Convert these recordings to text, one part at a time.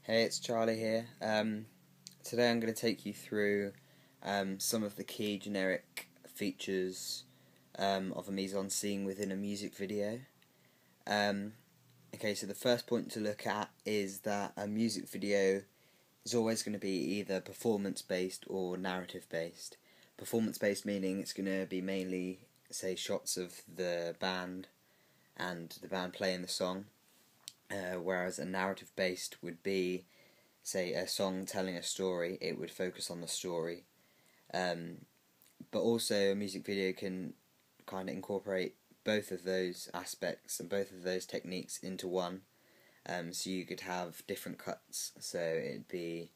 Hey, it's Charlie here. Today I'm going to take you through some of the key generic features of a mise-en-scene within a music video. Okay, so the first point to look at is that a music video is always going to be either performance-based or narrative-based. Performance-based meaning it's going to be mainly, say, shots of the band and the band playing the song. Whereas a narrative-based would be, say, a song telling a story. It would focus on the story. But also a music video can kind of incorporate both of those aspects and both of those techniques into one. So you could have different cuts. So it'd be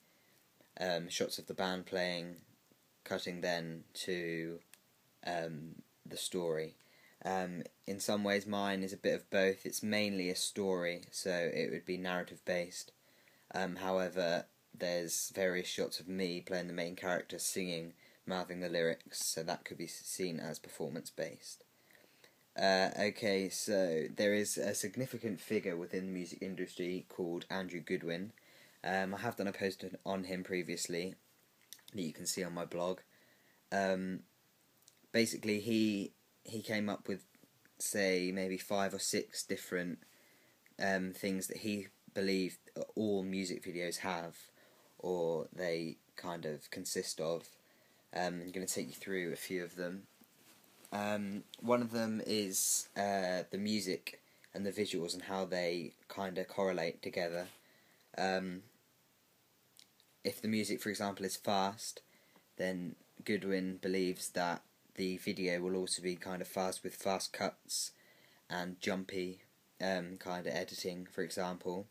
shots of the band playing, cutting then to the story. In some ways mine is a bit of both. It's mainly a story, so it would be narrative based. However, there's various shots of me playing the main character singing, mouthing the lyrics, so that could be seen as performance based. Okay, so there is a significant figure within the music industry called Andrew Goodwin. I have done a post on him previously that you can see on my blog. Basically, he came up with, say, maybe 5 or 6 different things that he believed all music videos have, or they kind of consist of. I'm going to take you through a few of them. One of them is the music and the visuals and how they kind of correlate together. If the music, for example, is fast, then Goodwin believes that the video will also be kind of fast with fast cuts and jumpy kind of editing, for example.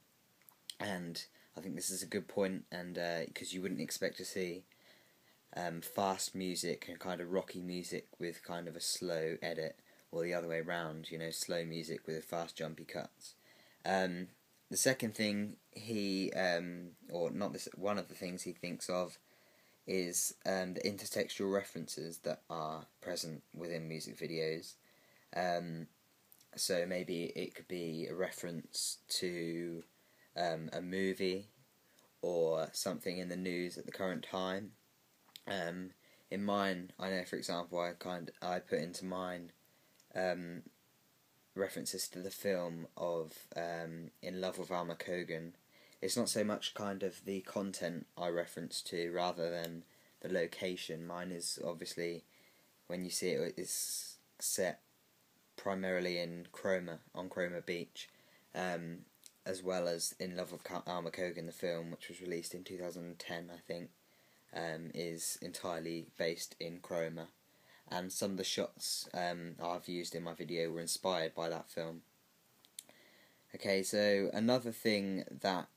And I think this is a good point, and because you wouldn't expect to see fast music and kind of rocky music with kind of a slow edit, or the other way around, slow music with fast jumpy cuts. The second thing one of the things he thinks of is the intertextual references that are present within music videos. So maybe it could be a reference to a movie or something in the news at the current time. In mine, I know, for example, I put into mine references to the film of In Love with Alma Cogan. It's not so much kind of the content I reference to rather than the location. Mine is obviously, when you see it, it's set primarily in Cromer, on Cromer Beach, as well as In Love with Alma Cogan, the film, which was released in 2010, I think, is entirely based in Cromer. And some of the shots I've used in my video were inspired by that film. Okay, so another thing that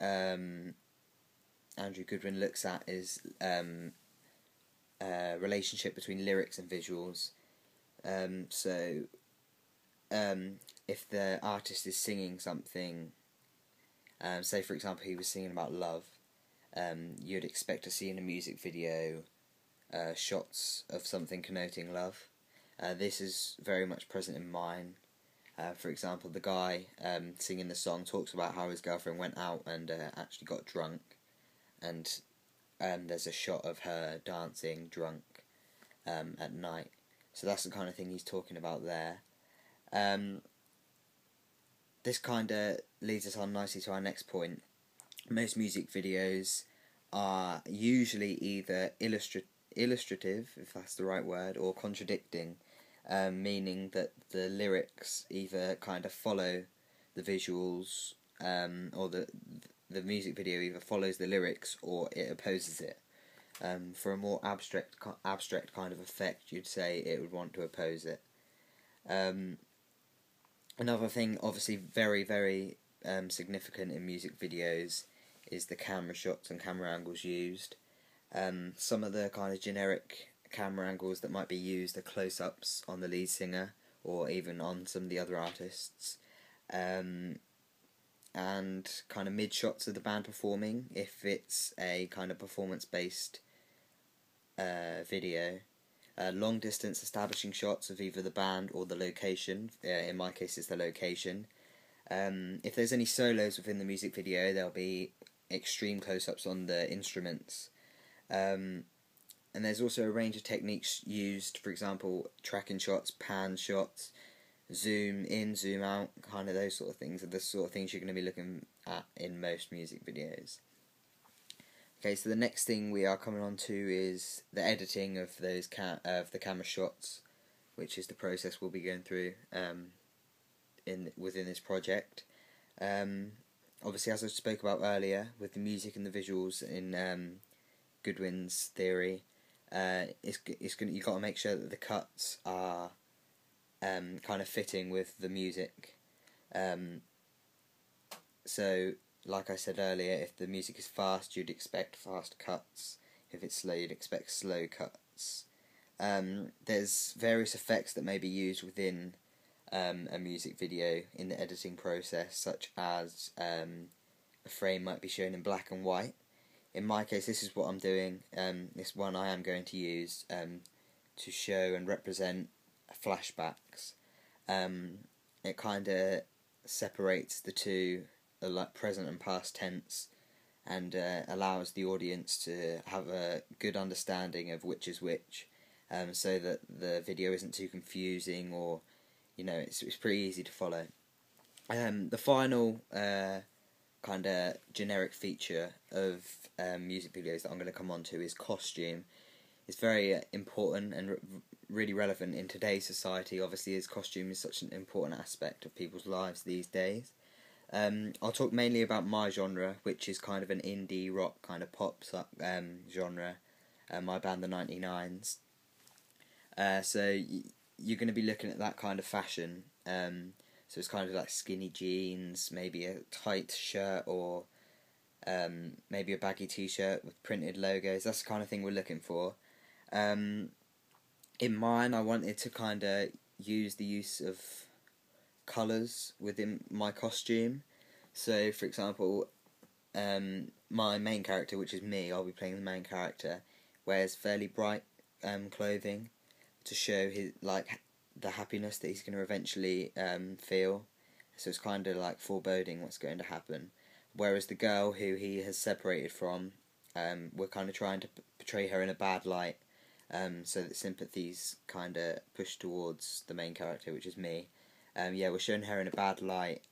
Andrew Goodwin looks at is relationship between lyrics and visuals. If the artist is singing something, say for example he was singing about love, you'd expect to see in a music video shots of something connoting love. This is very much present in mine. For example, the guy singing the song talks about how his girlfriend went out and actually got drunk, and there's a shot of her dancing drunk at night. So that's the kind of thing he's talking about there. This kind of leads us on nicely to our next point. Most music videos are usually either illustrative, if that's the right word, or contradicting, meaning that the lyrics either kind of follow the visuals, or the music video either follows the lyrics or it opposes it. For a more abstract kind of effect, you'd say it would want to oppose it. Another thing, obviously very, very significant in music videos, is the camera shots and camera angles used. Some of the kind of generic camera angles that might be used are close-ups on the lead singer or even on some of the other artists, and kind of mid-shots of the band performing if it's a kind of performance-based video. Long distance establishing shots of either the band or the location. In my case it's the location. If there's any solos within the music video, there'll be extreme close-ups on the instruments. And there's also a range of techniques used, for example, tracking shots, pan shots, zoom in, zoom out, kind of those sort of things are the sort of things you're going to be looking at in most music videos. Okay, so the next thing we are coming on to is the editing of those of the camera shots, which is the process we'll be going through within this project. Obviously, as I spoke about earlier, with the music and the visuals in Goodwin's theory, you've got to make sure that the cuts are kind of fitting with the music. So, like I said earlier, if the music is fast, you'd expect fast cuts. If it's slow, you'd expect slow cuts. There's various effects that may be used within a music video in the editing process, such as a frame might be shown in black and white. In my case, this is what I'm doing. This one I am going to use to show and represent flashbacks. It kind of separates the two, like present and past tense, and allows the audience to have a good understanding of which is which, so that the video isn't too confusing, or it's pretty easy to follow. The final kind of generic feature of music videos that I'm going to come on to is costume. It's very important and really relevant in today's society, obviously, as costume is such an important aspect of people's lives these days. I'll talk mainly about my genre, which is kind of an indie rock kind of pop genre, my band the 99s. So you're going to be looking at that kind of fashion. So it's kind of like skinny jeans, maybe a tight shirt, or maybe a baggy t-shirt with printed logos. That's the kind of thing we're looking for. In mine, I wanted to kind of use the use of colours within my costume. So, for example, my main character, which is me, I'll be playing the main character, wears fairly bright clothing to show his the happiness that he's going to eventually feel. So it's kind of like foreboding what's going to happen. Whereas the girl who he has separated from, we're kind of trying to portray her in a bad light, so that sympathy's kind of pushed towards the main character, which is me. We're showing her in a bad light,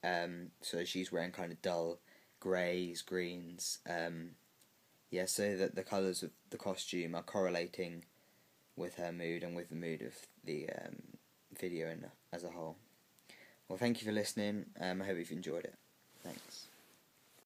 so she's wearing kind of dull greys, greens, so that the colours of the costume are correlating with her mood and with the mood of the video as a whole. Well, thank you for listening. I hope you've enjoyed it. Thanks.